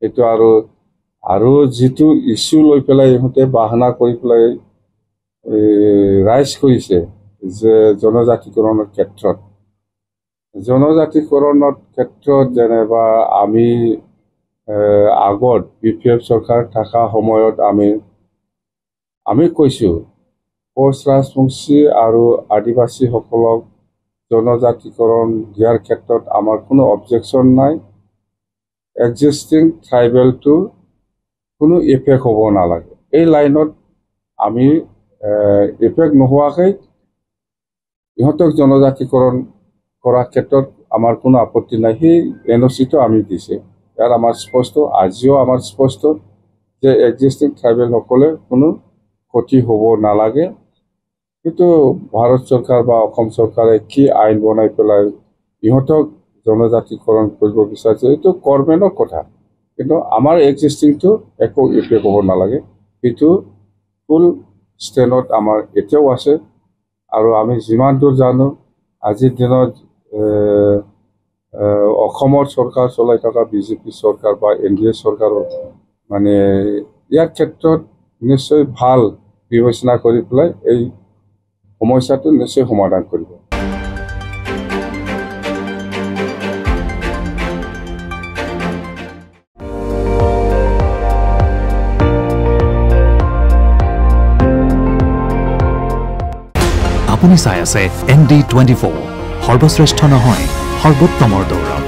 এইটো আৰু যিটো ইস্যু লৈ পেলাই ইহঁতে বাহানা কৰি পেলাই ৰাইজ কৰিছে যে জনজাতিকৰণৰ ক্ষেত্ৰত যেনিবা আমি আগত BPF চৰকাৰ থকা সময়ত আমি কৈছোঁ কোচ ৰাজবংশী আৰু আদিবাসীসকলক জনজাতিকৰণ দিয়াৰ ক্ষেত্ৰত আমাৰ কোনো অবজেকশ্যন নাই এক্সিষ্টিং ট্ৰাইবেলটো কোনো ইফেক্ট হ'ব নালাগে এই লাইনত আমি ইফেক্ট নোহোৱাকৈ ইহঁতক জনজাতিকৰণ কৰাৰ ক্ষেত্ৰত আমাৰ কোনো আপত্তি নাই সেই NOC-টো আমি দিছে ইয়াৰ আমাৰ স্পষ্ট আজিও আমাৰ স্পষ্ট যে এক্সিষ্টিং ট্ৰাইবেলসকলে কোনো ক্ষতি হ'ব নালাগে কিন্তু ভাৰত চৰকাৰ বা অসম চৰকাৰে কি আইন বনাই পেলাই ইহঁতক জনজাতিকৰণ কৰিব বিচাৰিছে এইটো গভৰ্ণমেণ্টৰ কথা কিন্তু আমাৰ এক্সিষ্টিংটো একো ইফেক্ট হ'ব নালাগে সেইটো ফুল ষ্টেণ্ডত আমাৰ এতিয়াও আছে আৰু আমি যিমান দূৰ জানো আজিৰ দিনত অসমৰ চৰকাৰ চলাই থকা BJP চৰকাৰ বা NDA চৰকাৰৰ মানে ইয়াৰ ক্ষেত্ৰত নিশ্চয় ভাল বিবেচনা কৰি পেলাই এই সমস্যাটো নিশ্চয় সমাধান কৰিব আপুনি চাই আছে ND24 সৰ্বশ্ৰেষ্ঠ নহয় সৰ্বোত্তমৰ দৌৰত